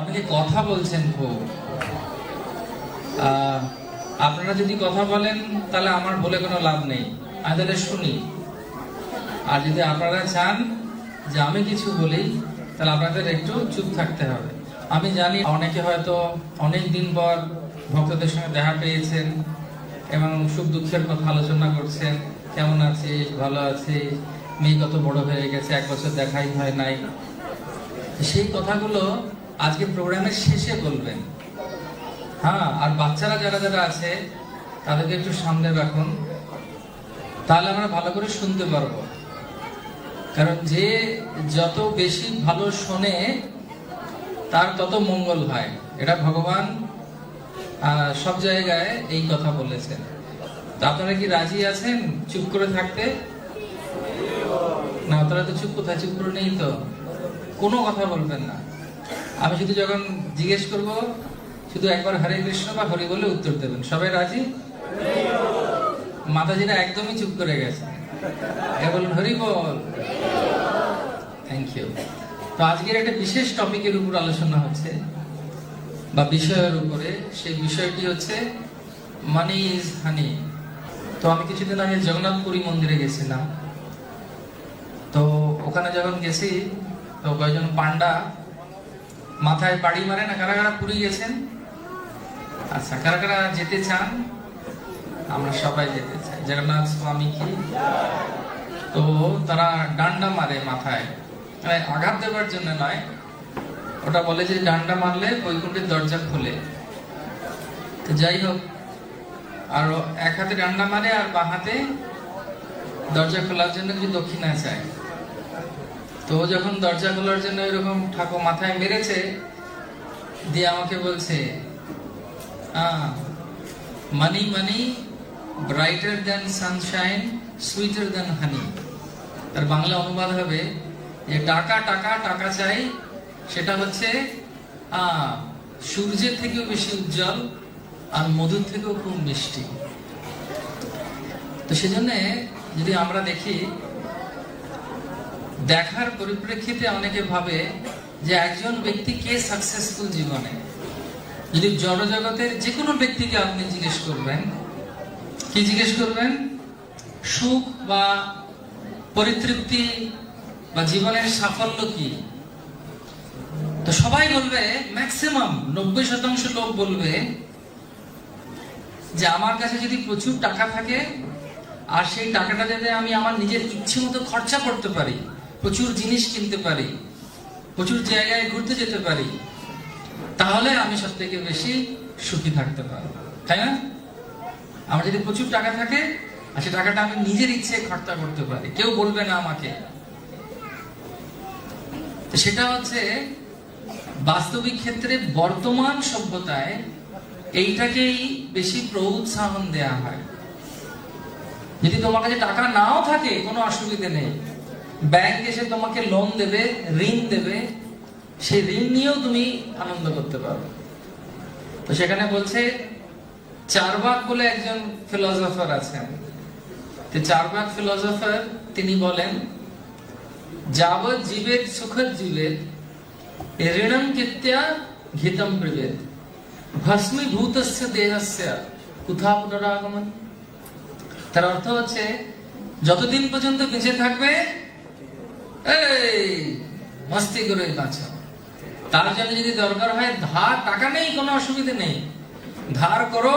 অনেকে কথা বলছেন খুব। আপনারা যদি কথা বলেন তাহলে আমার বলে কোনো লাভ নেই, আমি তাহলে শুনি। আর যদি আপনারা চান যে আমি কিছু বলি তাহলে আপনাদের একটু চুপ থাকতে হবে। আমি জানি অনেকে হয়তো অনেক দিন পর ভক্তদের সঙ্গে দেখা পেয়েছেন এবং সুখ দুঃখের কথা আলোচনা করছেন। কেমন আছিস, ভালো আছিস, মেয়ে কত বড় হয়ে গেছে, 1 বছর দেখাই হয় নাই। সেই কথাগুলো আজকে প্রোগ্রামের শেষে বলবেন। হ্যাঁ, আর বাচ্চারা যারা যারা আছে তাদেরকে একটু সামনে রাখুন, তাহলে আমরা ভালো করে শুনতে পারবো। কারণ যে যত বেশি ভালো শোনে তার তত মঙ্গল হয়, এটা ভগবান সব জায়গায় এই কথা বলেছেন। তো আপনারা কি রাজি আছেন চুপ করে থাকতে? না, আপনারা তো চুপ, কোথায় চুপ করে নেই তো, কোনো কথা বলবেন না। আমি শুধু যখন জিজ্ঞেস করব শুধু একবার হরে কৃষ্ণ বা হরি বলে উত্তর দেবেন। সবাই রাজি? মাতাজিরা একদমই চুপ করে গেছে, বলুন হরি বল। Thank you. তো আজকের একটা বিশেষ টপিকের উপর আলোচনা হচ্ছে বা বিষয়ের উপরে। সেই বিষয়টি হচ্ছে মানি ইজ হানি। তো আমি কিছুদিন আগে জগন্নাথ পুরী মন্দিরে গেছিলাম। তো ওখানে যখন গেছি তো কয়েকজন পান্ডা মাথায় বাড়ি মারে না। কারা কারা পুরী গেছেন? আচ্ছা, কারা কারা যেতে চান? আমরা সবাই যেতে চাই, জগন্নাথ স্বামী কি। তো তারা ডান্ডা মারে মাথায়, আঘাত দেওয়ার জন্য নয়, ওটা বলে যে ডান্ডা মারলে বৈকুণ্ঠের দরজা খোলে। তো যাই হোক, আর এক হাতে ডান্ডা মারে আর বাঁ হাতে দরজা খোলার জন্য কিছু দক্ষিণা চায়। তো যখন দরজা খোলার জন্য এরকম ঠাকুর মাথায় মেরেছে, দিয়ে আমাকে বলছে money money brighter than sunshine, sweeter than honey. তার বাংলা অনুবাদ হবে যে টাকা টাকা টাকা চাই, সেটা হচ্ছে সূর্যের থেকেও বেশি উজ্জ্বল আর মধুর থেকেও খুব মিষ্টি। তো সেজন্য যদি আমরা দেখি, দেখার পরিপ্রেক্ষিতে অনেকে ভাবে যে একজন ব্যক্তি কে সাকসেসফুল জীবনে। যদি জড়জগতের যে কোনো ব্যক্তিকে আপনি জিজ্ঞেস করবেন, কি জিজ্ঞেস করবেন? সুখ বা পরিতৃপ্তি বা জীবনের সাফল্য কি? তো সবাই বলবে, ম্যাক্সিমাম 90% লোক বলবে যে আমার কাছে যদি প্রচুর টাকা থাকে আর সেই টাকাটা যাতে আমি আমার নিজের ইচ্ছে মতো খরচা করতে পারি, প্রচুর জিনিস কিনতে পারি, প্রচুর জায়গায় ঘুরতে যেতে পারি, তাহলে আমি সব থেকে বেশি সুখী থাকতে পারবো, তাই না? আমার যদি প্রচুর টাকা থাকে আর সেই টাকাটা আমি নিজের ইচ্ছে খরচা করতে পারি, কেউ বলবে না আমাকে। সেটা হচ্ছে বাস্তবিক ক্ষেত্রে বর্তমান সভ্যতায় এইটাকেই বেশি প্রউৎসাহন দেয়া হয়। যদি তোমার কাছে টাকা নাও থাকে কোনো অসুবিধে নেই, ব্যাংক এসে তোমাকে লোন দেবে, ঋণ দেবে, সেই ঋণ নিয়েও তুমি আনন্দ করতে পারো। তো সেখানে বলছে, চারবাক বলে একজন ফিলোসফার আছেন। তো চারবাক ফিলোসফার তিনি বলেন, যাবৎ জীবের সুখদ জীবের ঋণম কৃত্যা ঘিতম ব্রবেদ ভস্মীভূতস্য দেহস্য কুথা পুনরাগমন। তার অর্থ হচ্ছে, যতদিন পর্যন্ত বেঁচে থাকবে এই মস্তি করে বাঁচো। তার জন্য যদি দরকার হয় ধার, টাকা নেই কোনো অসুবিধা নেই, ধার করো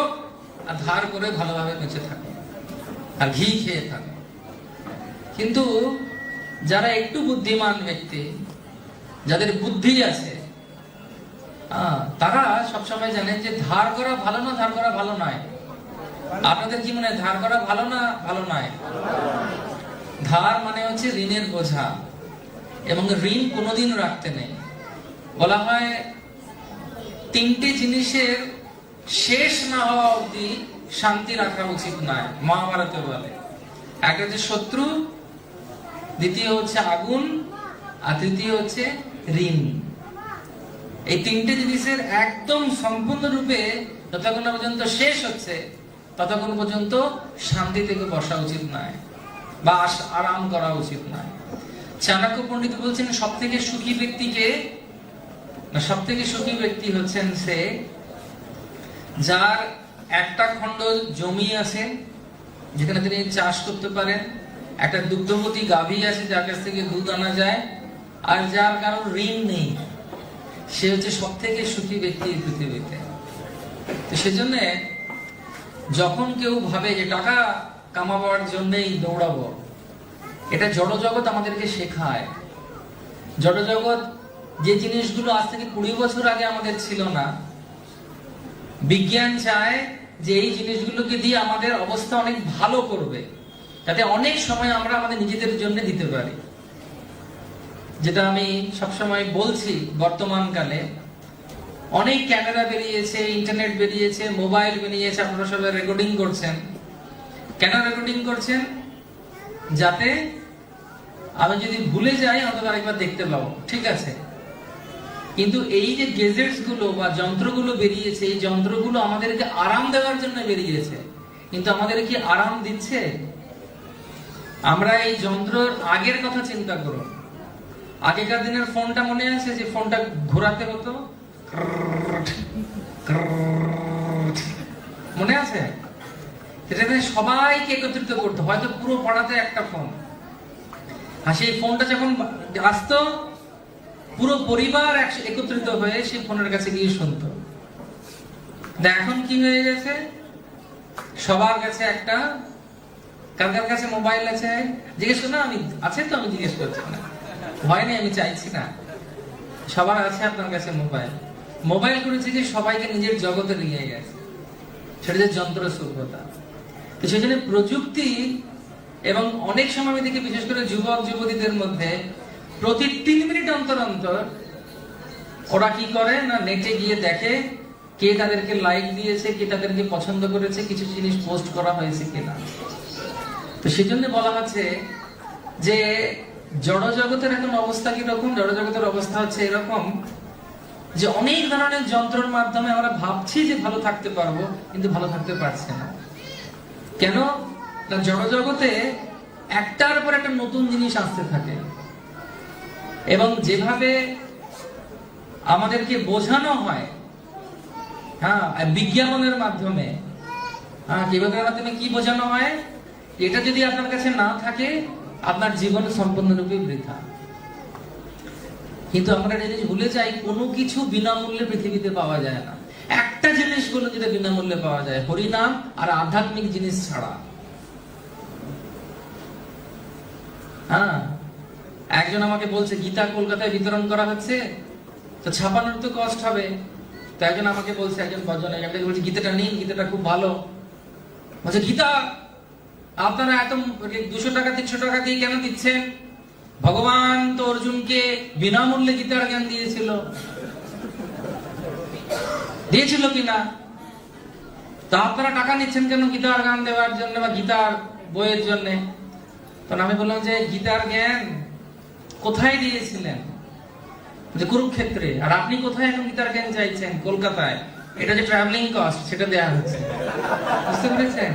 আর ধার করে ভালোভাবে বেঁচে থাকো আর ঘি খেয়ে থাকো। কিন্তু যারা একটু বুদ্ধিমান ব্যক্তি, যাদের বুদ্ধি আছে, তারা সবসময় জানেন যে ধার করা ভালো না, ধার করা ভালো নয়। আপনাদের কি মনে হয় ধার করা ভালো না ভালো নয়? ধার মানে হচ্ছে ঋণের বোঝা, এবং ঋণ কোনোদিন রাখতে নেই। বলা হয় 3টে জিনিসের শেষ না হওয়া অবধি শান্তি রাখা উচিত নয়, মহাভারতে বলে। একটা হচ্ছে শত্রু, দ্বিতীয় হচ্ছে আগুন, আর তৃতীয় হচ্ছে ঋণ। এই 3টে জিনিসের একদম সম্পূর্ণরূপে যতক্ষণ পর্যন্ত শেষ হচ্ছে ততক্ষণ পর্যন্ত শান্তি থেকে বসা উচিত নয় বা আরাম করা উচিত নয়। চাণক্য পণ্ডিত বলছেন, সব থেকে সুখী ব্যক্তিকে না, সব থেকে সুখী ব্যক্তি হচ্ছেন সে যার একটা খণ্ড জমি আছে যেখানে তিনি চাষ করতে পারেন, একটা দুগ্ধবতী গাভী আছে যার কাছ থেকে দুধ আনা যায়, আর যার কারোর ঋণ নেই। সে হচ্ছে সব থেকে সুখী ব্যক্তি এই পৃথিবীতে। তো সেজন্য যখন কেউ ভাবে যে টাকা কামাবার জন্যই দৌড়াবো, এটা জড়জগৎ আমাদেরকে শেখায়। জড়জগৎ যে জিনিসগুলো আজ থেকে 20 বছর আগে আমাদের ছিল না, বিজ্ঞান চায় যে এই জিনিসগুলোকে দিয়ে আমাদের অবস্থা অনেক ভালো করবে, যাতে অনেক সময় আমরা আমাদের নিজেদের জন্য দিতে পারি। যেটা আমি সবসময় বলছি, বর্তমান কালে অনেক ক্যামেরা বেরিয়েছে, ইন্টারনেট বেরিয়েছে, মোবাইল বেরিয়েছে, আপনারা সবাই রেকর্ডিং করছেন। কেন রেকর্ডিং করছেন? যাতে আমি যদি ভুলে যাই অন্তত আরেকবার দেখতে পাবো, ঠিক আছে। কিন্তু এই যে গেজেটস গুলো বা যন্ত্রগুলো বেরিয়েছে, এই যন্ত্রগুলো আমাদেরকে আরাম দেওয়ার জন্য বেরিয়েছে, কিন্তু আমাদের কি আরাম দিচ্ছে? আমরা এই যন্ত্রের আগের কথা চিন্তা করুন। আগেকার দিনের ফোনটা মনে আছে, যে ফোনটা ঘোরাতে হতো, মনে আছে? সেটাতে সবাইকে একত্রিত করতো, হয়তো পুরো পাড়াতে একটা ফোন। আর সেই ফোনটা যখন আসতো, পুরো পরিবার একত্রিত হয়ে সেই ফোনের কাছে গিয়ে শুনতো। এখন কি হয়ে গেছে? সবার কাছে একটা, কার কার কাছে মোবাইল আছে জিজ্ঞেস করো না, আমি আছে তো, আমি জিজ্ঞেস করছি না, ভয় নেই, আমি চাইছি না, সবার আছে আপনার কাছে মোবাইল। মোবাইল করেছে যে সবাইকে নিজের জগতে নিয়ে গেছে, সেটা যে যন্ত্র সভ্যতা। তো সেই জন্য প্রযুক্তি, এবং অনেক সময় আমি দেখি বিশেষ করে যুবক যুবতীদের মধ্যে প্রতি 3 মিনিট অন্তর অন্তর ওরা কি করে না, নেটে গিয়ে দেখে কে তাদেরকে লাইক দিয়েছে, কে তাদেরকে পছন্দ করেছে, কিছু জিনিস পোস্ট করা হয়েছে কিনা। তো সেই জন্য বলা হচ্ছে যে জড়জগতের এখন অবস্থা কিরকম? জড়জগতের অবস্থা হচ্ছে এরকম যে অনেক ধরনের যন্ত্রের মাধ্যমে আমরা ভাবছি যে ভালো থাকতে পারবো, কিন্তু ভালো থাকতে পারছে না। কেন? না, জড়জগতে একটার পর একটা নতুন জিনিস আসতে থাকে, এবং যেভাবে আমাদেরকে বোঝানো হয়, হ্যাঁ, বিজ্ঞাপনের মাধ্যমে, হ্যাঁ, বিজ্ঞাপনের মাধ্যমে কি বোঝানো হয়? এটা যদি আপনার কাছে না থাকে, আপনার জীবন সম্পূর্ণরূপে বৃথা। কিন্তু আমরা একটা জিনিস ভুলে যাই, কোনো কিছু বিনামূল্যে পৃথিবীতে পাওয়া যায় না। একটা জিনিস গুলো যেটা বিনামূল্যে পাওয়া যায়, হরিনাম আর আধ্যাত্মিক জিনিস ছাড়া। হ্যাঁ, একজন আমাকে বলছে গীতা কলকাতায় বিতরণ করা হচ্ছে, তো ছাপানোর তো কষ্ট হবে। তো একজন আমাকে বলছে, একজন ভজন বলছে গীতাটা নিন, গীতাটা খুব ভালো। বলছে গীতা আপনারা এত 200 টাকা 300 টাকা দিয়ে কেন দিচ্ছেন? ভগবান তো অর্জুনকে বিনামূল্যে গীতার জ্ঞান দিয়েছিল কিনা? তা আপনারা টাকা নিচ্ছেন কেন গীতার গান দেওয়ার জন্য বা গীতার বইয়ের জন্য? তখন আমি বললাম যে গীতার জ্ঞান কোথায় দিয়েছিলেন? যে কুরুক্ষেত্রে। আর আপনি কোথায় এখন গীতার জ্ঞান চাইছেন? কলকাতায়। এটা যে ট্রাভেলিং কস্ট, সেটা দেয়া হচ্ছে। বুঝতে পেরেছেন?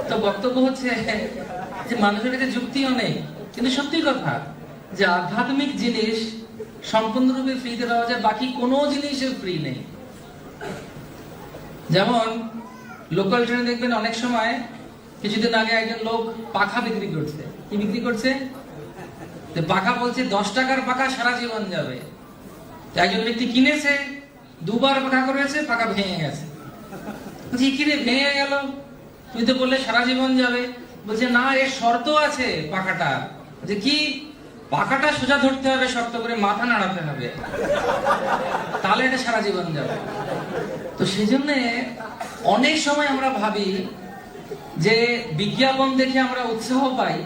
তো বক্তব্য হচ্ছে যে মানুষের কাছে যুক্তিও নেই, কিন্তু সত্যি কথা যে আধ্যাত্মিক জিনিস সম্পূর্ণরূপে ফ্রিতে পাওয়া যায়, বাকি কোনো জিনিসের ফ্রি নেই। যেমন লোকাল ট্রেনে দেখবেন অনেক সময়, কিছুদিন আগে একজন লোক পাখা বিক্রি করছে। কি বিক্রি করছে? পাখা বলছে 10 টাকার পাখা সারা জীবন যাবে। একজন ব্যক্তি কিনেছে, 2 বার পাখা করেছে, পাখা ভেঙে গেছে। বলছি কি রে, ভেঙে গেল? তুই তো বললে সারা জীবন যাবে। বলছে না, এর শর্ত আছে পাখাটা। যে কি? পাখাটা সোজা ধরতে হবে, শর্ত করে মাথা নাড়াতে হবে, তাহলে এটা সারা জীবন যাবে। তো সেই জন্য অনেক সময় আমরা ভাবি যে বিজ্ঞাপন দেখে আমরা উৎসাহ পাই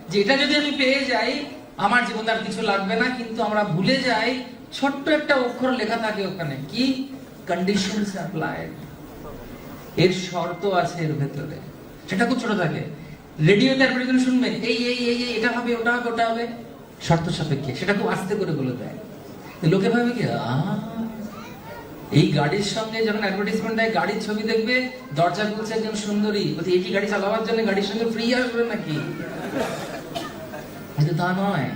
যে এটা যদি আমি পেয়ে যাই আমার জীবনে আর কিছু লাগবে না, কিন্তু আমরা ভুলে যাই ছোট্ট একটা অক্ষর লেখা থাকে ওখানে, কি? Conditions applied. এর শর্ত আছে এর ভেতরে, সেটা খুব ছোট থাকে। রেডিওতে অ্যাডভার্টাইজমেন্ট শুনবেন, এই এই এই এটা হবে, ওটা হবে, ওটা হবে, শর্ত সাপেক্ষে, সেটা খুব আস্তে করে বলে দেয়। লোকে ভাবে কি, এই গাড়ির সঙ্গে যখন অ্যাডভার্টাইজমেন্ট দেয়, গাড়ির ছবি দেখবে, দরজা খুলছে একজন সুন্দরী, বলছে এই কি গাড়ি চালাবার জন্য গাড়ির সঙ্গে ফ্রি আসবে নাকি? কিন্তু তা নয়।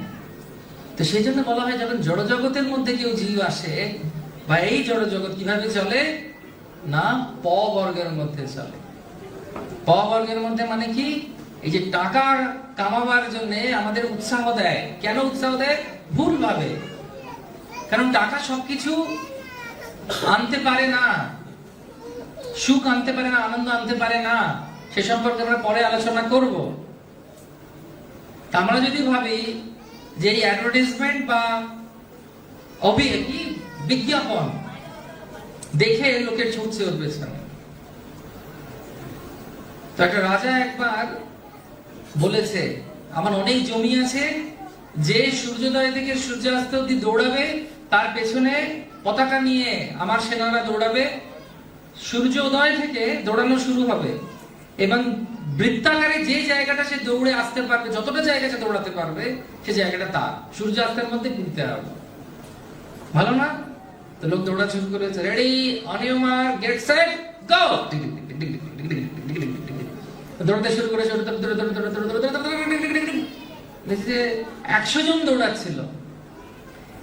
তো সেই জন্য বলা হয় যখন জড় জগতের মধ্যে কেউ জীব আসে বা এই জড় জগৎ কিভাবে চলে না প বর্গের মধ্যে চলে। প বর্গের মধ্যে মানে কি, এই যে টাকা কামাবার জন্য আমাদের উৎসাহ দেয়। কেন উৎসাহ দেয়? ভুল ভাবে। কারণ টাকা সবকিছু আনতে পারে না, সুখ আনতে পারে না, আনন্দ আনতে পারে না। সে সম্পর্কে আমরা পরে আলোচনা করব। আমরা যদি ভাবি যে এই অ্যাডভার্টাইজমেন্ট বা বিজ্ঞাপন দেখে লোকের ছুটছে ওর পেছনে। তো একটা রাজা একবার বলেছে আমার অনেক জমি আছে, যে সূর্যোদয় থেকে সূর্যাস্ত অব্দি দৌড়াবে তার পেছনে পতাকা নিয়ে আমার সেনারা দৌড়াবে। সূর্যোদয় থেকে দৌড়ানো শুরু হবে এবং বৃত্তাকারে যে জায়গাটা সে দৌড়ে আসতে পারবে, যতটা জায়গা সে দৌড়াতে পারবে সে জায়গাটা তার, সূর্যাস্তের মধ্যে ঘুরতে হবে। ভালো না? তো লোক দৌড়া শুরু করেছে, ready on your mark get set go. দৌড়াতে শুরু করে 100 জন দৌড়াচ্ছিল।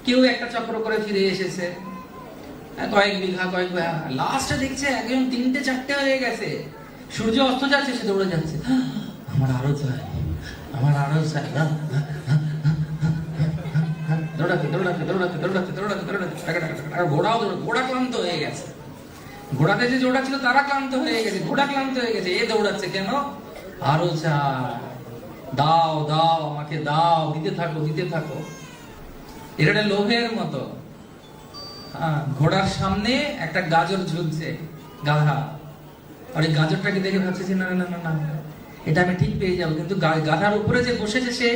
কেউ একটা চক্র করে ফিরে এসেছে, কয়েক বিঘা লাস্টে দেখছে একজন 3টে-4টে হয়ে গেছে, সূর্য অস্ত যাচ্ছে, সে দৌড়ে যাচ্ছে, আমার আরো চাই, আমার আরো চাই। ঘোড়া ক্লান্ত হয়ে গেছে, ঘোড়াতে যে দৌড়াচ্ছিল তারা ক্লান্ত হয়ে গেছে, ঘোড়া ক্লান্ত হয়ে গেছে, এ দৌড়াচ্ছে কেন? আরো চাই, দাও দাও আমাকে দাও, দিতে থাকো দিতে থাকো। এটা লোভের মতো। ঘোড়ার সামনে একটা গাজর ঝুলছে গাধা, আর এই গাজরটাকে দেখে ভাবছে যে না না না না এটা আমি ঠিক পেয়ে যাবো, কিন্তু গাধার উপরে যে বসেছে সে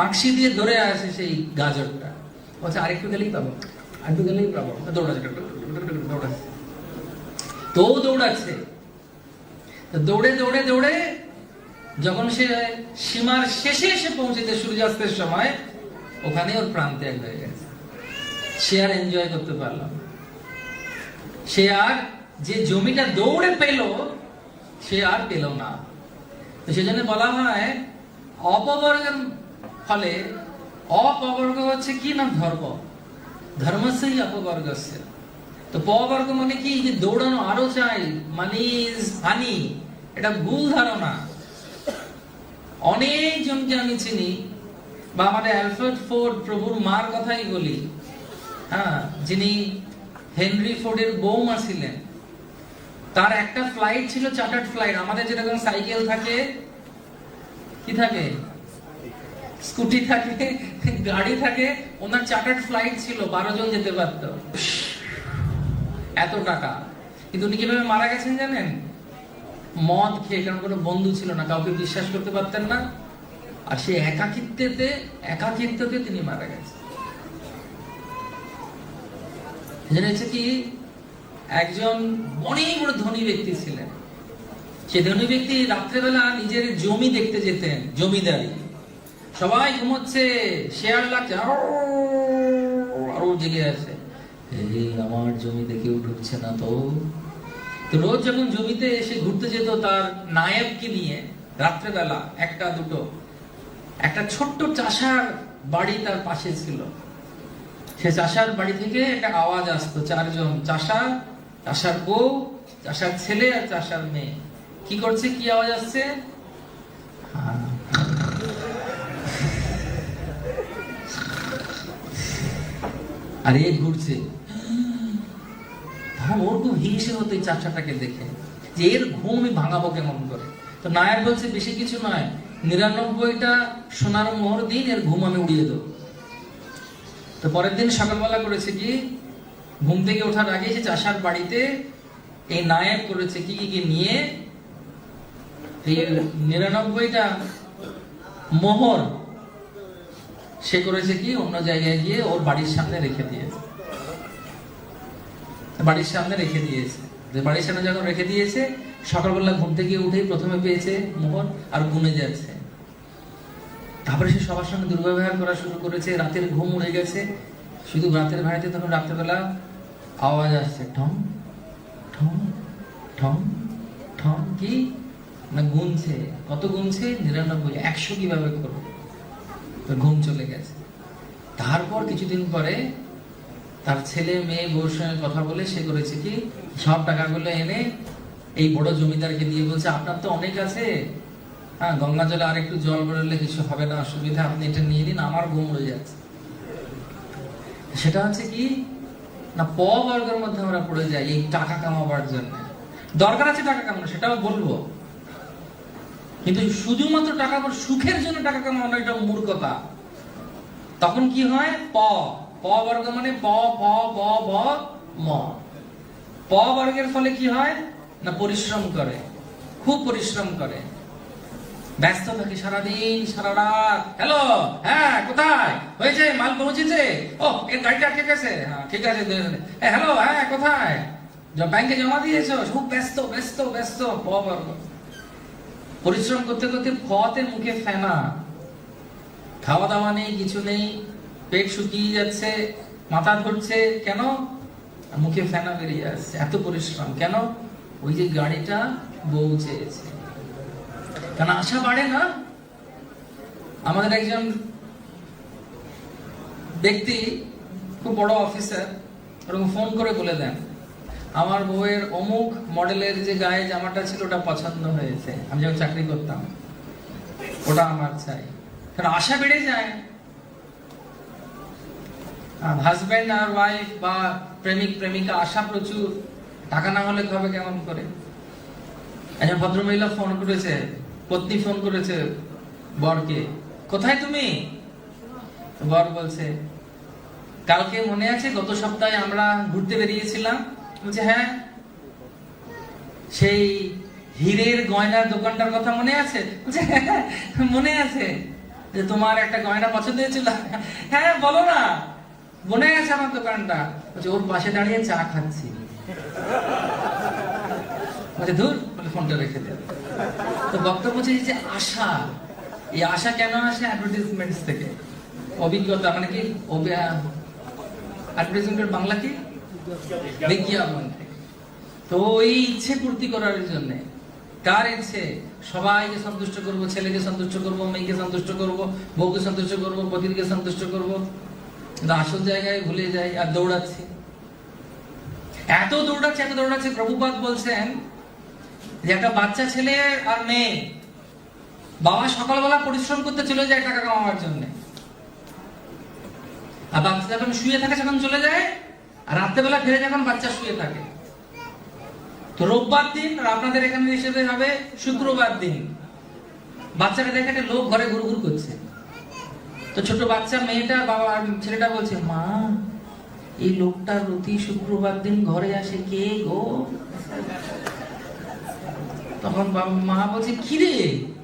আঁকশি দিয়ে ধরে আসে সেই গাজরটা, বলছে আরেকটু গেলেই পাবো, আরেকটু গেলেই পাবো। দৌড়াচ্ছে দৌড়াচ্ছে তো দৌড়াচ্ছে, দৌড়ে দৌড়ে দৌড়ে যখন সে সীমার শেষে এসে পৌঁছেছে সূর্যাস্তের সময়, ওখানে ওর প্রাণ ত্যাগ হয়ে গেছে। সে আর এনজয় করতে পারল না, সে আর যে জমিটা দৌড়ে পেল সে আর পেল না। তো সেজন্য বলা হয় অপবর্গের ফলে, অপবর্গ হচ্ছে কি না ধর্ম, ধর্মস্যই অপবর্গস্য। তো পবর্গ মানে কি, যে দৌড়ানো আরো চাই, মানি ইজ হানি, এটা ভুল ধারণা। অনেক জনকে আমি চিনি, বা আমাদের অ্যালফ্রেড ফোর্ড প্রভুর মার কথাই বলি, যিনি হেনরি ফোর্ডের বৌমা ছিলেন, তার একটা ফ্লাইট ছিল চার্টার্ড ফ্লাইট। আমাদের যেরকম সাইকেল থাকে, কি থাকে, স্কুটি থাকে, গাড়ি থাকে, ওনার চার্টার্ড ফ্লাইট ছিল, 12 জন যেতে পারত, এত টাকা। কিন্তু উনি কিভাবে মারা গেছেন জানেন? মদ খেয়ে, কারণ কোনো বন্ধু ছিল না, কাউকে বিশ্বাস করতে পারতেন না, আর সে একাকিত্বতে তিনি মারা গেছেন। জেনেছে কি, একজন অনেক বড় ধনী ব্যক্তি ছিলেন, সে ধনী ব্যক্তি রাত্রেবেলা নিজের জমি দেখতে যেতেন, জমিদারি, সবাই ঘুমোচ্ছে, শেয়ার লাগছে, আরো জেগে আছে, আমার জমিতে কেউ ঢুকছে না। তো রোজ যখন জমিতে এসে ঘুরতে যেত তার নায়েবকে নিয়ে রাত্রেবেলা, একটা দুটো, একটা ছোট্ট চাষার বাড়ি তার পাশে ছিল, সে চাষার বাড়ি থেকে একটা আওয়াজ আসতো, 4 জন চাষা, চাষার বউ, চাষার ছেলে আর চাষার মেয়ে কি করছে, কি আওয়াজ আসছে, আর এ ঘুরছে। তখন ওর খুব হিংসে হতো এই চাচাটাকে দেখে, যে এর ঘুম আমি ভাঙাবো কেমন করে। তো নায়ক বলছে বেশি কিছু নয়, 99টা সোনার মোহর দিন, এর ঘুম আমি উড়িয়ে দেবো। তো পরের দিন সকালবেলা করেছে কি, ঘুম থেকে ওঠার আগে সে চাষার বাড়িতে এই নায়ক করেছে কি কি নিয়ে, 99টা মোহর সে করেছে কি, অন্য জায়গায় গিয়ে ওর বাড়ির সামনে রেখে দিয়েছে। বাড়ির সামনে রেখে দিয়েছে, বাড়ির সামনে যখন রেখে দিয়েছে, সকালবেলা ঘুম থেকে উঠেই প্রথমে পেয়েছে মোহর, আর গুনে যাচ্ছে। তারপরে সে সবার সঙ্গে দুর্ব্যবহার করা শুরু করেছে, রাতের ঘুম উড়ে গেছে, শুধু রাতের ভাড়িতে তখন রাত্রেবেলা আওয়াজ আসছে, ঠং ঠং ঠং ঠং, কি না গুনছে, কত গুনছে, 99, 100 কিভাবে করবো, ঘুম চলে গেছে। তারপর কিছুদিন পরে তার ছেলে মেয়ে বউর সঙ্গে কথা বলে সে করেছে কি, সব টাকাগুলো এনে এই বড় জমিদারকে দিয়ে বলছে, আপনার তো অনেক আছে, হ্যাঁ, গঙ্গা জলে আর একটু জল বেরোলে কিছু হবে না, অসুবিধা, আপনি এটা নিয়ে নিন, আমার ঘুম হয়ে যাচ্ছে। সেটা হচ্ছে কি না, প বর্গের মধ্যে আমরা পড়ে যাই এই টাকা কামাবার জন্য। দরকার আছে টাকা কামানো, সেটাও বলবো, কিন্তু শুধুমাত্র টাকা সুখের জন্য টাকা কামানো এটা মূর্খতা। তখন কি হয়, প বর্গ মানে প প ব ব ম। প বর্গের ফলে কি হয় না, পরিশ্রম করে, খুব পরিশ্রম করে, ব্যস্ত থাকে সারাদিন সারা রাত। হ্যালো, হ্যাঁ কোথায় হয়েছে, মাল পৌঁছেছে, ও এর গাড়িটা ঠিক আছে, হ্যাঁ ঠিক আছে, হ্যালো হ্যাঁ কোথায়, ব্যাংকে জমা দিয়েছো, খুব ব্যস্ত ব্যস্ত ব্যস্ত। প বর্গ, পরিশ্রম করতে করতে ফতে মুখে ফেনা, খাওয়া দাওয়া নেই, কিছু নেই, পেট শুকিয়ে যাচ্ছে, মাথা ধরছে, কেন, মুখে ফেনা বেরিয়ে আসছে, এত পরিশ্রম কেন, ওই যে গাড়িটা বউ চেয়েছে। কেন আশা বাড়ে না। আমাদের একজন ব্যক্তি খুব বড় অফিসার, ওরকম ফোন করে বলে দেন, আমার বউয়ের অমুক মডেলের যে গায়ে জামাটা ছিল ওটা পছন্দ হয়েছে, আমি যখন চাকরি করতাম, ওটা আমার চাই। কারণ আশা বেড়ে যায়। হাজবেন্ড আর ওয়াইফ বা প্রেমিক প্রেমিকা আশা প্রচুর, টাকা না হলে হবে কেমন করে। একজন ভদ্রমহিলা ফোন করেছে, পত্নী ফোন করেছে বরকে, কোথায় তুমি? বর বলছে, কালকে মনে আছে গত সপ্তাহে আমরা ঘুরতে বেরিয়েছিলাম? বলছে হ্যাঁ। সেই হীরের গয়নার দোকানটার কথা মনে আছে? বলছে হ্যাঁ মনে আছে। যে তোমার একটা গয়না পছন্দ হয়েছিল? হ্যাঁ বলো না, মনে আছে আমার দোকানটা। বলছে ওর পাশে দাঁড়িয়ে চা খাচ্ছি। বলছে ধুর, বলে ফোনটা রেখে দেব। তো বক্তব্য হচ্ছে যে আশা, এই আশা কেন আসে? অ্যাডভার্টাইজমেন্টস থেকে, অভিজ্ঞতা, মানে কি অ্যাডভার্টাইজমেন্টের বাংলা কি, বিজ্ঞাপন থেকে। তো এই ইচ্ছে পূর্তি করার জন্য, কার ইচ্ছে, সবাইকে সন্তুষ্ট করব, ছেলেকে সন্তুষ্ট করব, মেয়েকে সন্তুষ্ট করব, বউকে সন্তুষ্ট করব, পতিকে সন্তুষ্ট করব, কিন্তু আসল জায়গায় ভুলে যাই আর দৌড়াচ্ছি। এত দৌড়াচ্ছে, প্রভুপাদ বলছেন যে একটা বাচ্চা ছেলে আর মেয়ে, বাবা সকালবেলা পরিশ্রম করতে চলে যায় টাকা কামাবার জন্য, আর বাচ্চা যখন শুয়ে থাকে সেখানে চলে যায়, আর রাত্রেবেলা ফিরে যখন বাচ্চা শুয়ে থাকে। তো রোববার দিন, আর আপনাদের এখানে হিসেবে হবে শুক্রবার দিন, বাচ্চাটা দেখে একটা লোক ঘরে ঘুরঘুর করছে। তো ছোট বাচ্চা মেয়েটা, বাবা ছেলেটা বলছে, মা এই লোকটা প্রতি শুক্রবার দিন ঘরে আসে, কে গো? তখন মা বলছে, কি রে,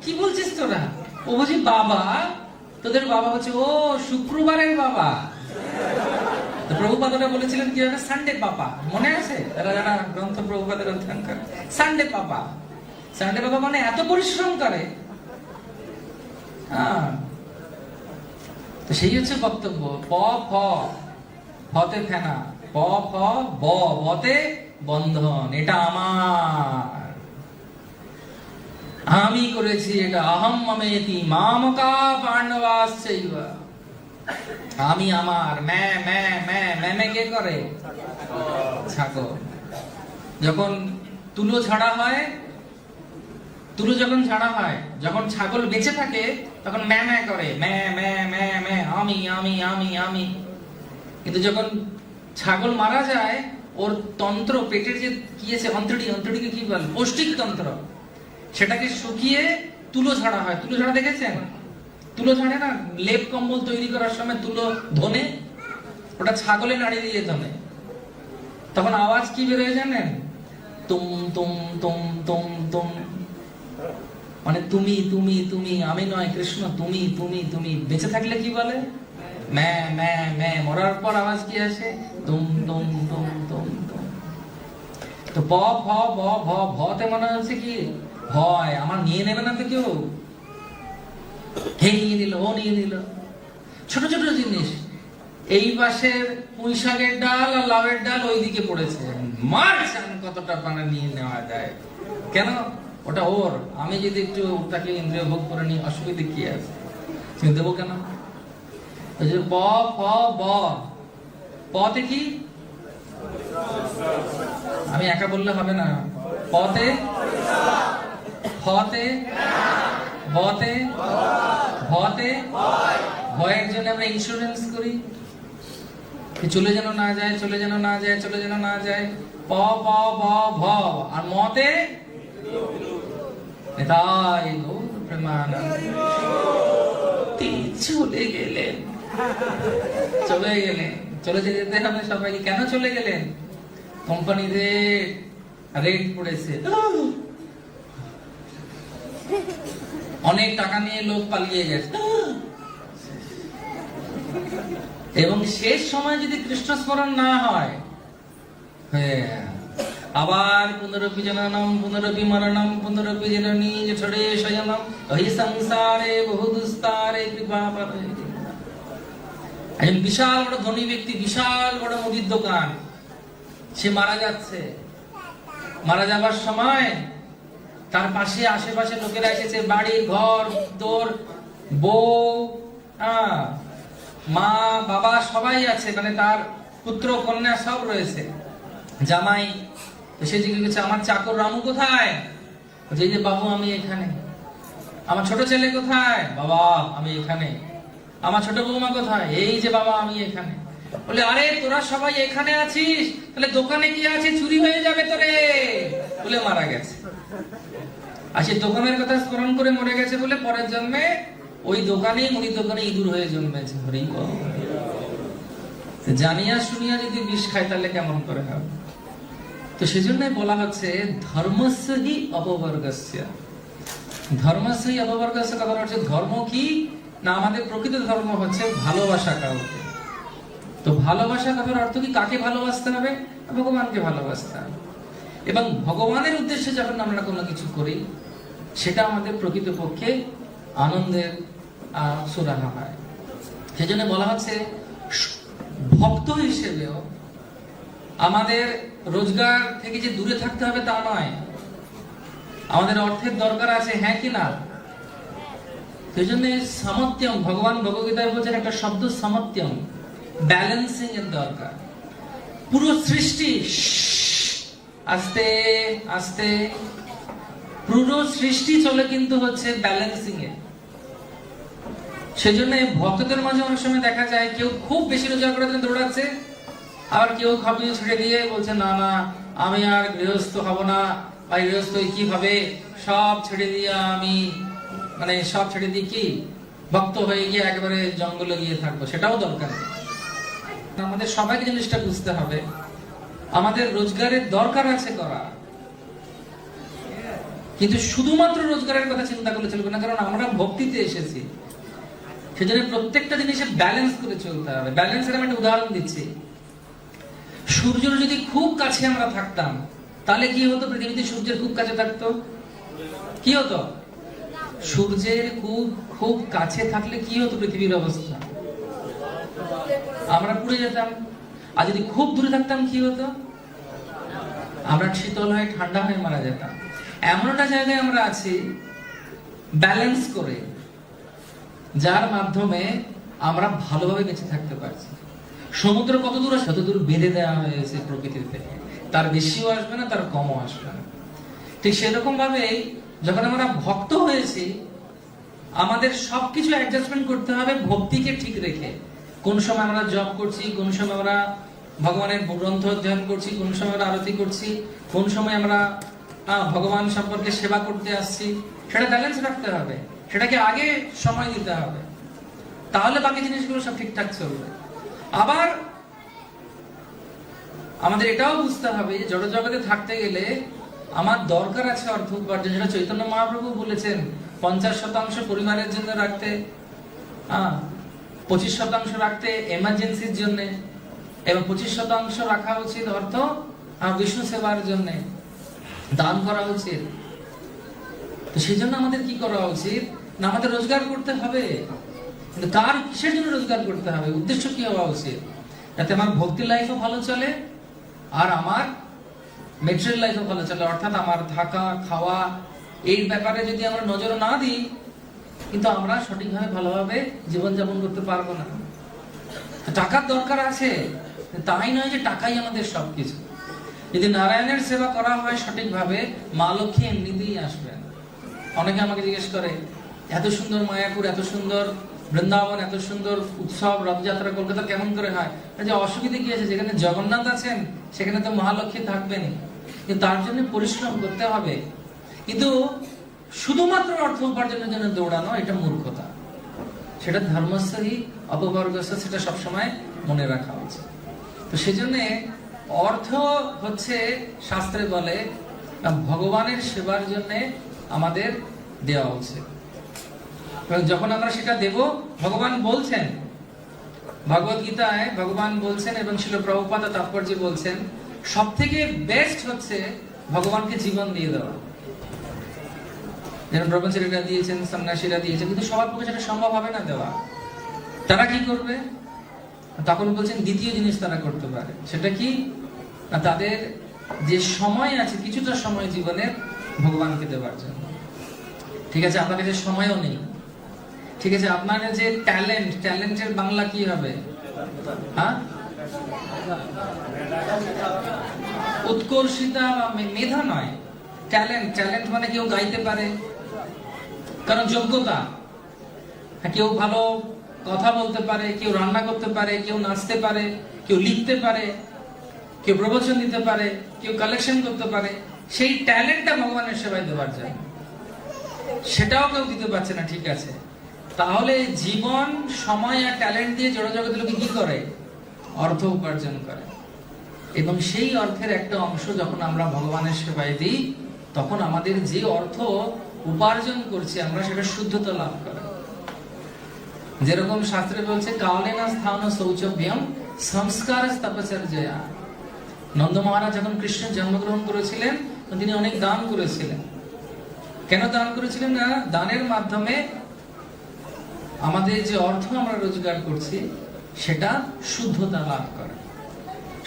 কি বলছিস তোরা? ও বলছি, বাবা, তোদের বাবা হচ্ছে ও শুক্রবারের বাবা। প্রভুপাদরা বলেছিলেন কি হবে, সানডে পাপা, মনে আছে? যারা গ্রন্থ প্রভুপাদের অধ্যয়ন করে, সানডে পাপা। সানডে পাপা মানে এত পরিশ্রম করে। তো সেই হচ্ছে বক্তব্য। প ফ, ফতে ফেনা, প ফ ব, বতে বন্ধন, এটা আমার, আমি করেছি এটা, অহম মমেতি মামকা পাণ্ডবাশ্চৈব, আমি আমার, মে মে মে মে মে কে করে? ছাগল। যখন তুলো ঝাড়া হয়, যখন ছাগল বেঁচে থাকে তখন ম্যা ম্যা করে, ম্যা ম্যা ম্যা ম্যা, আমি আমি আমি আমি। কিন্তু যখন ছাগল মারা যায়, ওর তন্ত্র, পেটের যে কি আছে অন্ত্রটিকে কি বলে, পৌষ্টিক তন্ত্র, সেটাকে শুকিয়ে তুলো ঝাড়া হয়। তুলো ঝাড়া দেখেছেন? তুলো ঝাড়ে না, লেপ কম্বল তৈরি করার সময় তুলো ধনে, ওটা ছাগলে নাড়ি দিয়ে ধনে। তখন আওয়াজ কি বেরোয় জানেন? তুম তুম তুম তুম তুম, মানে তুমি তুমি তুমি, আমি নয় কৃষ্ণ, তুমি তুমি তুমি। বেঁচে থাকলে কি বলে? ম্যা ম্যা ম্যা। মরার পর আওয়াজ কি আসে? তুম তুম তুম তুম তুম। তো প ফ ব ভ, ভতে মনে হচ্ছে কি ভয়, আমার নিয়ে নেবে না তো কেউ, হে নিয়ে নিল, ও নিয়ে নিল। ছোট ছোট জিনিস, এই পাশের পুঁই শাকের ডাল আর লাউয়ের ডাল ওইদিকে পড়েছে, মারছেন কতটা পানা নিয়ে নেওয়া যায়, কেন? ওটা ওর, আমি যদি একটু তাকে ইন্দ্রিয় ভোগ করে নিই, অসুবিধা কি আছে? তুমি দেবো কেন? ওই যে প ফ ব, পতে কি? আমি একা বললে হবে না। পতে, ফতে, বতে, ভতে, ভয়ের জন্য আমরা ইন্স্যুরেন্স করি, চলে যেন না যায়, চলে যেন না যায়, চলে যেন না যায়। প প ব ভ। আর মতে তাই গৌর প্রেমানন্দ তিনি চলে গেলেন। চলে গেলেন, চলে যেতে হবে সবাইকে। কেন চলে গেলেন? কোম্পানিতে রেট পড়েছে, অনেক টাকা নিয়ে লোক পালিয়ে গেছে, এবং শেষ সময় যদি কৃষ্ণ স্মরণ না হয়, আবার পুনরপি জননম পুনরপি মরণম পুনরপি জননী জঠরে শয়নম ওই সংসারে বহু দুস্তারে কৃপা পাবে। একজন বিশাল বড় ধনী ব্যক্তি, বিশাল বড় মুদির দোকান, সে মারা যাচ্ছে। মারা যাবার সময় তার পাশে আশেপাশে লোকেরা এসেছে, বাড়ি ঘর দোর, বউ, মা বাবা সবাই আছে, মানে তার পুত্র কন্যা সব রয়েছে, জামাই। সে জিজ্ঞেস করছে, আমার চাকর রামু কোথায়? যে বাবু আমি এখানে। আমার ছোট ছেলে কোথায়? বাবা আমি এখানে। আমার ছোট বৌমা কোথায়? এই যে বাবা আমি এখানে। বলে, আরে তোরা সবাই এখানে আছিস, তাহলে দোকানে কি আছে? চুরি হয়ে যাবে তোরে। বলে মারা গেছে। আর সে দোকানের কথা স্মরণ করে মরে গেছে বলে পরের জন্মে ওই দোকানে, মুড়ি দোকানে ইঁদুর হয়ে জন্মেছে। হরি বল। জানিয়া শুনিয়া যদি বিষ খায় তাহলে কেমন করে হবে? তো সেজন্য বলা হচ্ছে ধর্মস্যহি অপবর্গস্য। ধর্মস্যহি অপবর্গস্য কথা হচ্ছে, ধর্ম কি না? আমাদের প্রকৃত ধর্ম হচ্ছে ভালোবাসা কাউকে। তো ভালোবাসা কথার অর্থ কি? কাকে ভালোবাসতে হবে? ভগবানকে ভালোবাসতে হবে। এবং ভগবানের উদ্দেশ্যে যখন আমরা কোনো কিছু করি, সেটা আমাদের প্রকৃতপক্ষে আনন্দের সুরাহা হয়। সেজন্য বলা হচ্ছে ভক্ত হিসেবেও আমাদের রোজগার থেকে যে দূরে থাকতে হবে তা নয়। আমাদের অর্থের দরকার আছে, হ্যাঁ কি না? সেই জন্য সামর্থ্যম, ভগবান ভগবদ্গীতায় বলছেন একটা শব্দ সামর্থ্যম, ব্যালেন্সিং এর দরকার। পুরো সৃষ্টি আস্তে আস্তে, পুরো সৃষ্টি চলে কিন্তু হচ্ছে ব্যালেন্সিং এ। সেজন্য ভক্তদের মাঝে অনেক সময় দেখা যায় কেউ খুব বেশি রোজগার করার জন্য দৌড়াচ্ছে, আর কেউ খাবিয়ে ছেড়ে দিয়ে বলছে না না আমি আর গৃহস্থ হব না, বা গৃহস্থ কি হবে, সব ছেড়ে দিয়ে আমি মানে সব ছেড়ে দিয়ে কি ভক্ত হয়ে গিয়ে একেবারে জঙ্গলে গিয়ে থাকবো। সেটাও দরকার নেই। আমাদের সবাইকে জিনিসটা বুঝতে হবে, আমাদের রোজগারের দরকার আছে করা, কিন্তু শুধুমাত্র রোজগারের কথা চিন্তা করলে চলবে না, কারণ আমরা ভক্তিতে এসেছি। সেজন্য প্রত্যেকটা জিনিসে ব্যালেন্স করে চলতে হবে। ব্যালেন্সের আমি একটা উদাহরণ দিচ্ছি। সূর্যের যদি খুব কাছে আমরা থাকতাম তাহলে কি হতো? পৃথিবীতে সূর্যের খুব কাছে থাকতো, কি হতো? সূর্যের খুব খুব কাছে থাকলে কি হতো পৃথিবীর অবস্থা? আমরা পুড়ে যেতাম। আর যদি খুব দূরে থাকতাম কি হতো? আমরা শীতল হয়ে ঠান্ডা হয়ে মারা যেতাম। এমন একটা জায়গায় আমরা আছি ব্যালেন্স করে, যার মাধ্যমে আমরা ভালোভাবে বেঁচে থাকতে পারছি। সমুদ্র কত দূর আছে? তত দূর বেঁধে দেওয়া হয়েছে প্রকৃতির থেকে, তার বেশিও আসবে না, তার কমও আসবে না। ঠিক সেরকম ভাবে যখন আমরা ভক্ত হয়েছি, আমাদের সবকিছু অ্যাডজাস্টমেন্ট করতে হবে ভক্তিকে ঠিক রেখে। কোন সময় আমরা জপ করছি, কোন সময় আমরা ভগবানের গ্রন্থ অধ্যয়ন করছি, কোন সময় আমরা আরতি করছি, কোন সময় আমরা ভগবান সম্পর্কে সেবা করতে আসছি, সেটা ব্যালেন্স রাখতে হবে। সেটাকে আগে সময় দিতে হবে, তাহলে বাকি জিনিসগুলো সব ঠিকঠাক চলবে। আবার আমাদের এটাও বুঝতে হবে যে জড় জগতে থাকতে গেলে আমার দরকার আছে অর্থ উপার্জন। যেটা চৈতন্য মহাপ্রভু বলেছেন 50% পরিবারের জন্য রাখতে, 25% রাখতে এমার্জেন্সির জন্য, এবং 25% রাখা উচিত অর্থ বিষ্ণু সেবার জন্য, দান করা উচিত। তো সেই জন্য আমাদের কি করা উচিত না? আমাদের রোজগার করতে হবে, কিন্তু তার কিসের জন্য রোজগার করতে হবে? উদ্দেশ্য কি হওয়া উচিত? যাতে আমার ভক্তি লাইফও ভালো চলে আর আমার মেটেরিয়াল লাইফও ভালো চলে। অর্থাৎ আমার থাকা খাওয়া এই ব্যাপারে যদি আমরা নজর না দিই, কিন্তু আমরা সঠিকভাবে ভালোভাবে জীবনযাপন করতে পারবো না। টাকার দরকার আছে, তাই নয় যে টাকাই আমাদের সবকিছু। যদি নারায়ণের সেবা করা হয় সঠিকভাবে, মা লক্ষ্মী এমনিতেই আসবেন। অনেকে আমাকে জিজ্ঞেস করে, এত সুন্দর মায়াপুর, এত সুন্দর বৃন্দাবন, এত সুন্দর উৎসব রথযাত্রা কলকাতা কেমন করে হয়? যে অসুবিধা কি আছে? যেখানে জগন্নাথ আছেন সেখানে তো মহালক্ষ্মী থাকবেনই, কিন্তু তার জন্য পরিশ্রম করতে হবে। কিন্তু শুধুমাত্র অর্থ উপার্জনের জন্য দৌড়ানো, এটা মূর্খতা। সেটা ধর্মস্থলী অপবর্গস্থ, সেটা সবসময় মনে রাখা উচিত। তো সেজন্য অর্থ হচ্ছে, শাস্ত্রে বলে, ভগবানের সেবার জন্য আমাদের দেওয়া উচিত। যখন আমরা সেটা দেব, ভগবান বলছেন, ভগবত গীতায় ভগবান বলছেন এবং শিল প্রভুপাদ তাৎপর্য বলছেন, সব থেকে বেস্ট হচ্ছে ভগবানকে জীবন দিয়ে দেওয়া। যেমন ব্রহ্মচারীরা দিয়েছেন, সন্ন্যাসীরা দিয়েছেন, কিন্তু সবার পক্ষে সেটা সম্ভব হবে না দেওয়া। তারা কি করবে? তখন বলছেন দ্বিতীয় জিনিস তারা করতে পারে। সেটা কি? না, তাদের যে সময় আছে, কিছুটা সময় জীবনের ভগবানকে দেওয়ার জন্য। ঠিক আছে, আপনার কাছে সময়ও নেই, ঠিক আছে, আপনার যে ট্যালেন্ট, ট্যালেন্টের বাংলা কি হবে? হ্যাঁ, উৎকর্ষিতা বা মেধা নয়, ট্যালেন্ট। ট্যালেন্ট মানে কেউ গাইতে পারে, কারণ যোগ্যতা। কেউ ভালো কথা বলতে পারে, কেউ রান্না করতে পারে, কেউ নাচতে পারে, কেউ লিখতে পারে, কেউ প্রবচন দিতে পারে, কেউ কালেকশন করতে পারে। সেই ট্যালেন্টটা ভগবানের সেবায় দেওয়ার জন্য, সেটাও কেউ দিতে পারছে না। ঠিক আছে, তাহলে জীবন, সময় আর ট্যালেন্ট দিয়ে জড়জগতের লোকে কি করে? অর্থ উপার্জন করে। এবং সেই অর্থের একটা অংশ যখন আমরা ভগবানের সেবায় দিই, তখন আমাদের যে অর্থ উপার্জন করছি আমরা, সেটা শুদ্ধতা লাভ করে। যেরকম শাস্ত্রে বলছে, কালেনা স্থান শৌচভ্যম সংস্কার তপচর্যয়া। নন্দ মহারাজ যখন কৃষ্ণের জন্মগ্রহণ করেছিলেন, তিনি অনেক দান করেছিলেন। কেন দান করেছিলেন? না, দানের মাধ্যমে আমাদের যে অর্থ আমরা রোজগার করছি সেটা শুদ্ধতা লাভ করে।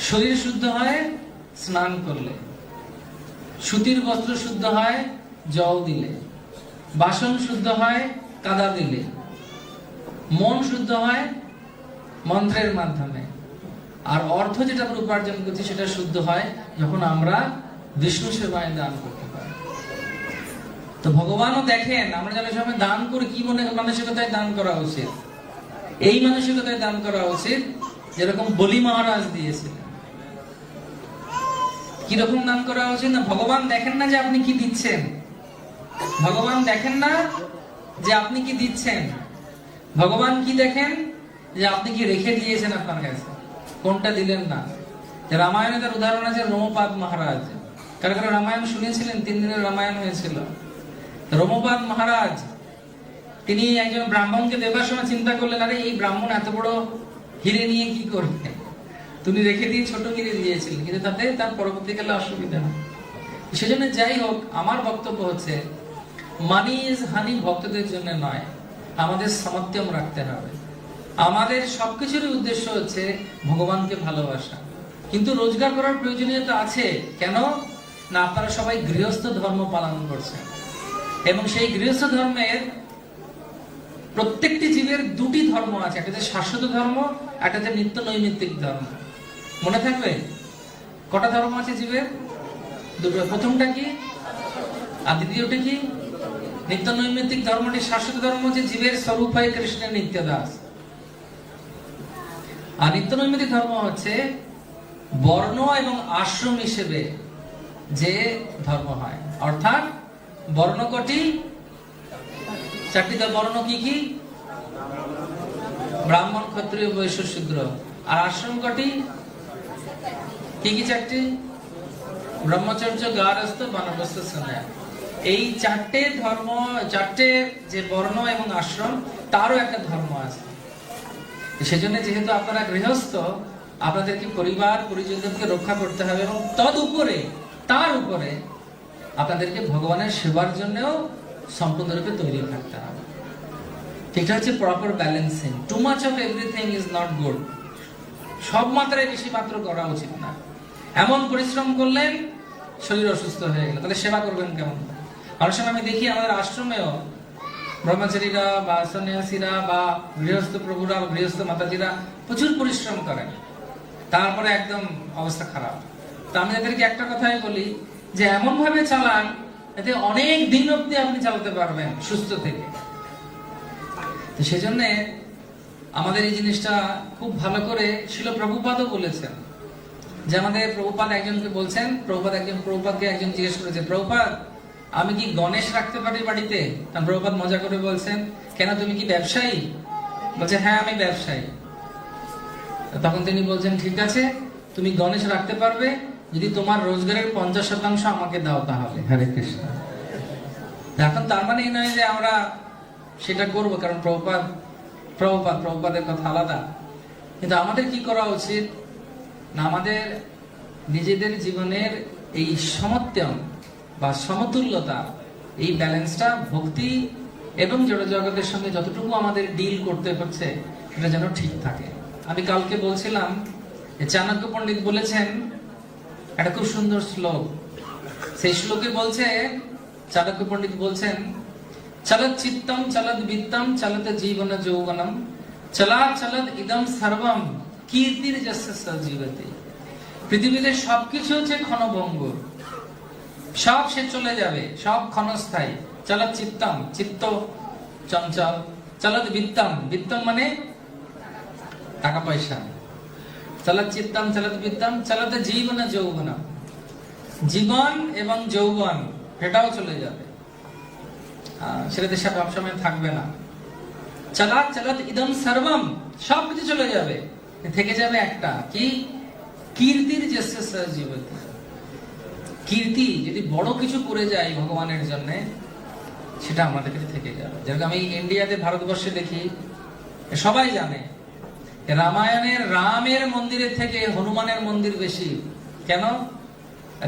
শরীর শুদ্ধ হয় স্নান করলে, সুতির বস্ত্র শুদ্ধ হয় জল দিলে, বাসন শুদ্ধ হয় কাদা দিলে, মন শুদ্ধ হয় মন্ত্রের মাধ্যমে, আর অর্থ যেটা আমরা উপার্জন করছি সেটা শুদ্ধ হয় যখন আমরা বিষ্ণু সেবায় দান করতে পারি। তো ভগবানও দেখেন আমরা যারা সময় দান করি, কি মনে মানসিকতায় দান করা উচিত? এই মানসিকতায় দান করা উচিত যেরকম বলি মহারাজ দিয়েছিলেন। কিরকম দান করা উচিত? না, ভগবান দেখেন না যে আপনি কি দিচ্ছেন, ভগবান দেখেন না যে আপনি কি দিচ্ছেন, ভগবান কি দেখেন? যে আপনি কি রেখে দিয়েছেন আপনার কাছে, কোনটা দিলেন না। রামায়ণে তার উদাহরণ আছে রোমপাদ মহারাজ। কারণ রামায়ণ শুনেছিলেন, 3 দিনের রামায়ণ হয়েছিল। রোমপাদ মহারাজ তিনি একজন ব্রাহ্মণকে দেবার সময় চিন্তা করলেন, আরে এই ব্রাহ্মণ এত বড় হিরে নিয়ে কি করবে, তুমি রেখে দিয়ে ছোট হিরে দিয়েছিলেন, কিন্তু তাতে তার পরবর্তীকালে অসুবিধা হয়। সেজন্য যাই হোক, আমার বক্তব্য হচ্ছে মানি ইজ হানি ভক্তদের জন্য নয়, আমাদের সামর্থ্য রাখতে হবে। আমাদের সবকিছুর উদ্দেশ্য হচ্ছে ভগবানকে ভালোবাসা। কিন্তু রোজগার করার প্রয়োজনীয়তা আছে। কেন না, আপনারা সবাই গৃহস্থ ধর্ম পালন করছেন, এবং সেই গৃহস্থ ধর্মের প্রত্যেকটি জীবের 2টি ধর্ম আছে, একটা হচ্ছে শাশ্বত ধর্ম, একটা হচ্ছে নিত্য নৈমিত্তিক ধর্ম। মনে থাকবে কটা ধর্ম আছে জীবের? 2টো। প্রথমটা কি আর দ্বিতীয়টা কি? নিত্য নৈমিত্তিক ধর্মটি শাশ্বত ধর্ম, যে জীবের স্বরূপ হয় কৃষ্ণের নিত্য দাস। আর নিত্য নৈমিত্তিক ধর্ম হচ্ছে বর্ণ এবং আশ্রম হিসেবে যে ধর্ম হয়। অর্থাৎ বর্ণ কটি? 4টি। বর্ণ কি কি? ব্রাহ্মণ, ক্ষত্রিয়, বৈশ্য, শূদ্র। আর আশ্রম কটি? কি কি 4টি? ব্রহ্মচর্য, গারস্থ, বানপ্রস্থ, সন্ন্যাস। এই 4টে ধর্ম, 4টে যে বর্ণ এবং আশ্রম, তারও একটা ধর্ম আছে। সেজন্য যেহেতু আপনারা গৃহস্থ, আপনাদেরকে পরিবার পরিজনদেরকে রক্ষা করতে হবে, এবং তার উপরে আপনাদেরকে ভগবানের সেবার জন্যও সম্পূর্ণরূপে তৈরি থাকতে হবে। এটা হচ্ছে proper balancing. Too much of everything is not good. সব মাত্রায় বেশি মাত্র করা উচিত না। এমন পরিশ্রম করলেন শরীর অসুস্থ হয়ে গেল, তাহলে সেবা করবেন কেমন? অনেক সময় আমি দেখি আমাদের আশ্রমেও ব্রহ্মচারীরা বা সন্ন্যাসীরা বা গৃহস্থ প্রভুরা বা গৃহস্থ মাতাজিরা প্রচুর পরিশ্রম করেন, তারপরে একদম অবস্থা খারাপ। তা আমি এদেরকে একটা কথাই বলি যে এমন ভাবে চালান এতে অনেক দিন অব্দি আপনি চালাতে পারবেন সুস্থ থেকে। তো সেজন্য আমাদের এই জিনিসটা খুব ভালো করে শিল প্রভুপাদও বলেছেন, যে আমাদের প্রভুপাদ একজনকে বলছেন, প্রভুপাদকে একজন জিজ্ঞেস করেছে, প্রভুপাদ আমি কি গণেশ রাখতে পারি বাড়িতে? কারণ প্রভুপাদ মজা করে বলছেন, কেন তুমি কি ব্যবসায়ী? বলছে হ্যাঁ আমি ব্যবসায়ী। তখন তিনি বলছেন ঠিক আছে, তুমি গণেশ রাখতে পারবে যদি তোমার রোজগারের 50% আমাকে দাও তাহলে। হরে কৃষ্ণ। এখন তার মানে এই নয় যে আমরা সেটা করব, কারণ প্রভুপাদের কথা আলাদা। কিন্তু আমাদের কি করা উচিত না, আমাদের নিজেদের জীবনের এই সমত্বম বা সমতুল্যতা, এই ব্যালেন্সটা ভক্তি এবং জড় জগতের সঙ্গে যতটুকু আমাদের ডিল করতে হচ্ছে সেটা যেন ঠিক থাকে। আমি কালকে বলছিলাম যে চাণক্য পণ্ডিত বলেছেন একটা খুব সুন্দর শ্লোক। সেই শ্লোকে বলছে, চাণক্য পণ্ডিত বলছেন, চলত চিত্তম চলত বিত্তম চলত জীবন যৌবনম চলত ইদম সর্বম কীর্তির যস্য সজীবতি। পৃথিবীতে সবকিছু হচ্ছে ক্ষণভঙ্গুর, সব সে চলে যাবে, সব ক্ষণস্থায়ী। চলত চিত্তম, চিত্ত চঞ্চল। চলত বিত্তম, বিত্তম মানে টাকা পয়সা। চলত চিত্তম চলত বিত্তম চলত জীবন যৌবনম, জীবন এবং যৌবন এটাও চলে যাবে, সেটাতে সবসময় থাকবে না। চলত চলত ইদম সর্বম, সবকিছু চলে যাবে, থেকে যাবে একটা কি, কীর্তির যস্য সজীবতি। কীর্তি যদি বড় কিছু করে যায় ভগবানের জন্য, সেটা আমাদের কাছে থেকে যাবে। যেরকম আমি ইন্ডিয়াতে, ভারতবর্ষে দেখি, সবাই জানে রামায়ণের রামের মন্দিরের থেকে হনুমানের মন্দির বেশি। কেন?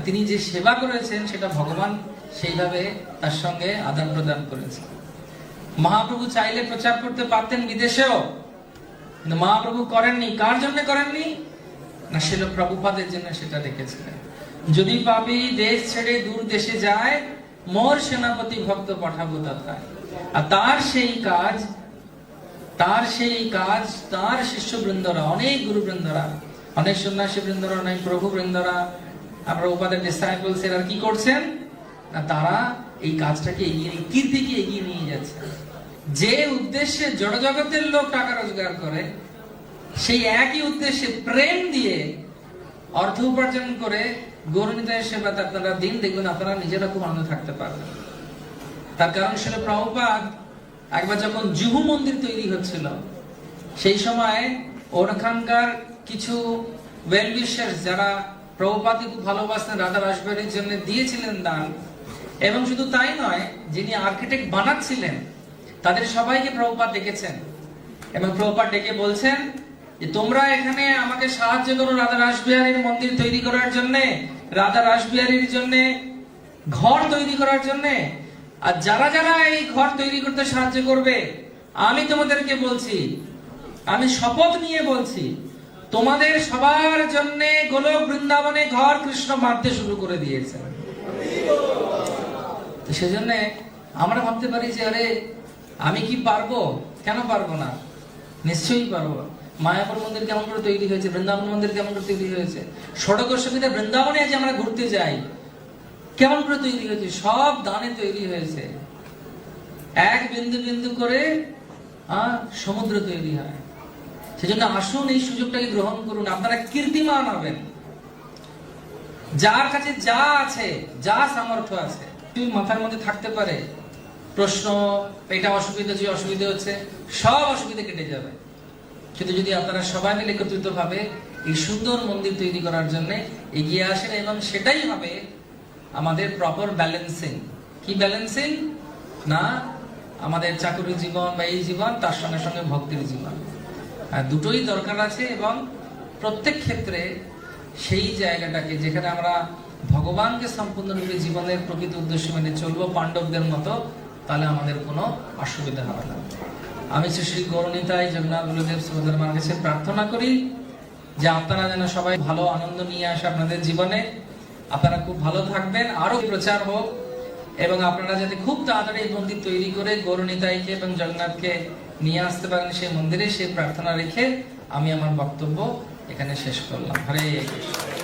তিনি যে সেবা করেছেন সেটা ভগবান সেইভাবে তার সঙ্গে আদান প্রদান করেছেন। মহাপ্রভু চাইলে প্রচার করতে পারতেন বিদেশেও, কিন্তু মহাপ্রভু করেননি। কার জন্য করেননি না, শিল প্রভুপাদের জন্য সেটা রেখেছিলেন। যদি পাপী দেশ ছেড়ে দূর দেশে যায়, মোর সেনাপতি ভক্ত পাঠাবো তথায়। আর তার সেই কাজ, তার শিষ্য বৃন্দরা, অনেক গুরু বৃন্দরা, অনেক সন্ন্যাসী বৃন্দরা, অনেক প্রভু বৃন্দরা, প্রভুপাদের ডিসাইপলস এরা কি করছেন না, তারা এই কাজটাকে এগিয়ে, কীর্তিকে এগিয়ে নিয়ে যাচ্ছে। যে উদ্দেশ্যে জড় জগতের লোক টাকা রোজগার করে, সেই একই উদ্দেশ্যে প্রেম দিয়ে অর্থ উপার্জন করে গৌরনিতায়ের সেবাতে আপনারা দিন দেখবেন, আপনারা নিজেরা খুব আনন্দ থাকতে পারবেন। তার কারণ ছিল প্রভুপাদ একবার যখন জুহু মন্দির তৈরি হচ্ছিল, সেই সময় ওখানকার কিছু ওয়েল উইশার্স যারা প্রভুপাদকে খুব ভালোবাসতেন, রাধা রাসবিহারীর জন্য দিয়েছিলেন দান। এবং শুধু তাই নয়, যিনি আর্কিটেক্ট বানাচ্ছিলেন তাদের সবাইকে প্রভুপাদ ডেকেছেন, এবং প্রভুপাদ ডেকে বলছেন যে তোমরা এখানে আমাকে সাহায্য করো রাধা রাসবিহারীর মন্দির তৈরি করার জন্য, রাধা রাসবিহারীর জন্য ঘর তৈরি করার জন্য। আর যারা যারা এই ঘর তৈরি করতে সাহায্য করবে, আমি তোমাদেরকে বলছি, আমি শপথ নিয়ে বলছি, তোমাদের সবার জন্য গোলক বৃন্দাবনে ঘর কৃষ্ণ বাঁধতে শুরু করে দিয়েছে। সেজন্য আমরা ভাবতে পারি যে আরে আমি কি পারবো, কেন পারবো না, নিশ্চয়ই পারবো। মায়াপুর মন্দির কেমন করে তৈরি হয়েছে, বৃন্দাবন মন্দির কেমন করে তৈরি হয়েছে, ষড়কর্ষবিদা বৃন্দাবনে আজ আমরা ঘুরতে যাই, কেমন করে তৈরি হয়েছে, সব দানে তৈরি হয়েছে। এক বিন্দু বিন্দু করে সমুদ্র তৈরি হয়। সেজন্য আসুন এই সুযোগটাকে গ্রহণ করুন, আপনারা কীর্তিমান হবেন। যার কাছে যা আছে, যা সামর্থ্য আছে, তুমি মাথার মধ্যে থাকতে পারে প্রশ্ন, এটা অসুবিধা, যে অসুবিধা হচ্ছে, সব অসুবিধা কেটে যাবে। কিন্তু যদি আপনারা সবাই মিলে একত্রিত ভাবে এই সুন্দর মন্দির তৈরি করার জন্য এগিয়ে আসেন, এবং সেটাই হবে আমাদের প্রপার ব্যালেন্সিং। কি ব্যালেন্সিং না, আমাদের চাকরির জীবন বা এই জীবন, তার সঙ্গে সঙ্গে ভক্তির জীবন, দুটোই দরকার আছে। এবং প্রত্যেক ক্ষেত্রে সেই জায়গাটাকে যেখানে আমরা ভগবানকে সম্পূর্ণরূপে জীবনের প্রকৃত উদ্দেশ্য মেনে চলবো পাণ্ডবদের মতো, তাহলে আমাদের কোনো অসুবিধা হবে না। আমি শ্রী গৌরনিতাই জগন্নাথ বলদেব সুভদ্রার কাছে প্রার্থনা করি যে আপনারা যেন সবাই ভালো আনন্দ নিয়ে আসে আপনাদের জীবনে, আপনারা খুব ভালো থাকবেন, আরো প্রচার হোক, এবং আপনারা যাতে খুব তাড়াতাড়ি এই মন্দির তৈরি করে গৌরনিতাইকে এবং জগন্নাথকে নিয়ে আসতে পারেন সেই মন্দিরে, সেই প্রার্থনা রেখে আমি আমার বক্তব্য এখানে শেষ করলাম। হরে কৃষ্ণ।